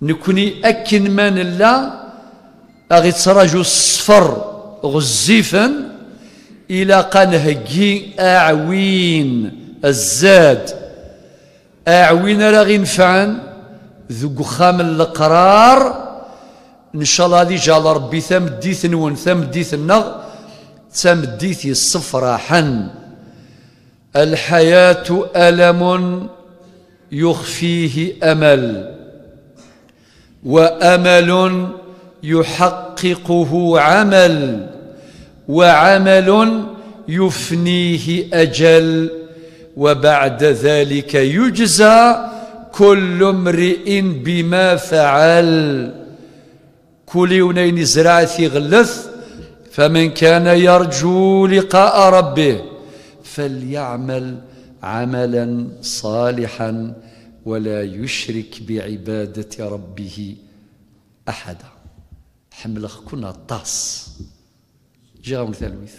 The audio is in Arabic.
نكوني أكن من الله أغي تراجو الصفر غزيفا إلى قنهجي أعوين الزاد أعوين راغي نفعن ذو خام القرار إن شاء الله دي جال ربي ثمديث نون ثمديث النغ ثمديث الصفراحا. الحياة ألم يخفيه أمل، وأمل يحققه عمل، وعمل يفنيه أجل، وبعد ذلك يجزى كل امرئ بما فعل. كل يونين زرعتي غلث، فمن كان يرجو لقاء ربه فليعمل عملا صالحا ولا يشرك بعبادة ربه أحدا. حملخ كنا طاس جاء مثالوث